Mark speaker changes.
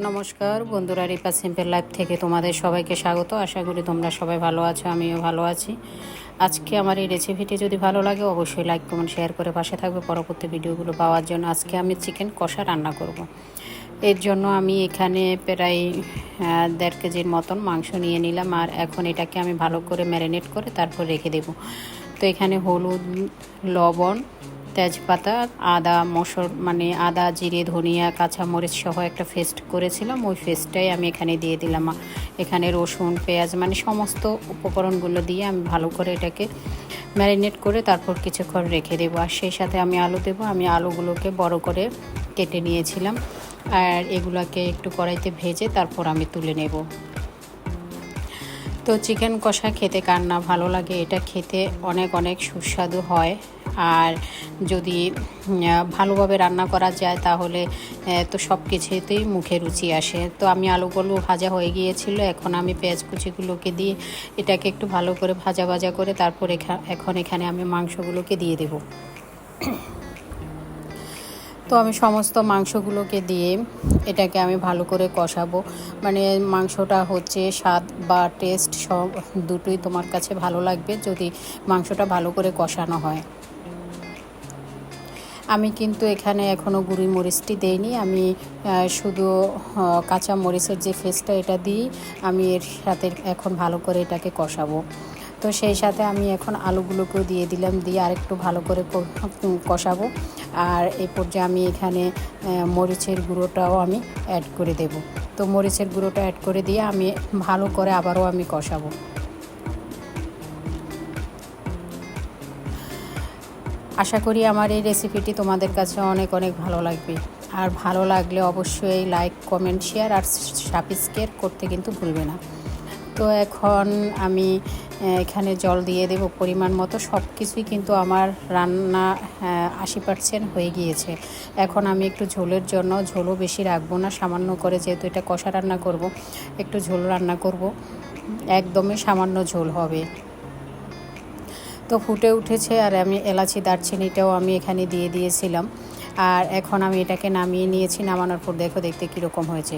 Speaker 1: নমস্কার বন্ধুরা, Ripa simple life থেকে তোমাদের সবাইকে স্বাগত। আশা করি তোমরা সবাই ভালো আছো, আমিও ভালো আছি। আজকে আমার এই রেসিপিটি যদি ভালো লাগে অবশ্যই লাইক কমেন্ট শেয়ার করে পাশে থাকবে পরবর্তী ভিডিওগুলো পাওয়ার জন্য। আজকে আমি চিকেন কষা রান্না করব। এর জন্য আমি এখানে প্রায় 1.5 কেজির মতন মাংস নিয়ে নিলাম, আর এখন এটাকে আমি ভালো করে ম্যারিনেট করে তারপর রেখে দেব। তো এখানে হলুদ, লবণ, তেজপাতা, আদা আদা, জিরে, ধনিয়া, কাঁচামরিচ সহ একটা পেস্ট করেছিলাম, ওই পেস্টটাই আমি এখানে দিয়ে দিলাম। এখানে রসুন, পেঁয়াজ সমস্ত উপকরণগুলো দিয়ে আমি ভালো করে এটাকে ম্যারিনেট করে তারপর কিছুক্ষণ রেখে দেবো। আর সেই সাথে আমি আলু দেবো। আমি আলুগুলোকে বড় করে কেটে নিয়েছিলাম, আর এগুলোকে একটু কড়াইতে ভেজে তারপর আমি তুলে নেব। তো চিকেন কষা খেতে কার না ভালো লাগে, এটা খেতে অনেক অনেক সুস্বাদু হয়। আর যদি ভালোভাবে রান্না করা যায় তাহলে তো সব কিছুতেই মুখে রুচি আসে। তো আমি আলুগুলো ভাজা হয়ে গিয়েছিল, এখন আমি পেঁয়াজ কুচিগুলোকে দিয়ে এটাকে একটু ভালো করে ভাজা ভাজা করে তারপর এখন এখানে আমি মাংসগুলোকে দিয়ে দেব। তো আমি সমস্ত মাংসগুলোকে দিয়ে এটাকে আমি ভালো করে কষাবো। মাংসটা হচ্ছে স্বাদ বা টেস্ট সব দুটোই তোমার কাছে ভালো লাগবে যদি মাংসটা ভালো করে কষানো হয়। আমি কিন্তু এখানে এখনও গুঁড়ি মরিচটি দেইনি, আমি শুধু কাঁচা মরিচের যে পেস্টটা এটা দিই আমি এর সাথে এখন ভালো করে এটাকে কষাবো। তো সেই সাথে আমি এখন আলুগুলোকেও দিয়ে দিলাম, দিয়ে আরেকটু ভালো করে কষাবো। আর এই পর্যায়ে আমি এখানে মরিচের গুঁড়োটাও আমি অ্যাড করে দেব। তো মরিচের গুঁড়োটা অ্যাড করে দিয়ে আমি ভালো করে আবারও আমি কষাবো। আশা করি আমার এই রেসিপিটি তোমাদের কাছে অনেক অনেক ভালো লাগবে। আর ভালো লাগলে অবশ্যই লাইক, কমেন্ট, শেয়ার আর সাবস্ক্রাইব করতে কিন্তু ভুলবে না। তো এখন আমি এখানে জল দিয়ে দেব পরিমাণ মতো। সব কিছুই কিন্তু আমার রান্না 80% হয়ে গিয়েছে। এখন আমি একটু ঝোলের জন্য ঝোলও বেশি রাখবো না, সামান্য করে, যেহেতু এটা কষা রান্না করব, একটু ঝোল রান্না করব, একদমই সামান্য ঝোল হবে। তো ফুটে উঠেছে, আর আমি এলাচি, দারচিনিটাও আমি এখানে দিয়ে দিয়েছিলাম। আর এখন আমি এটাকে নামিয়ে নিয়েছি। নামানোর পর দেখতে কীরকম হয়েছে।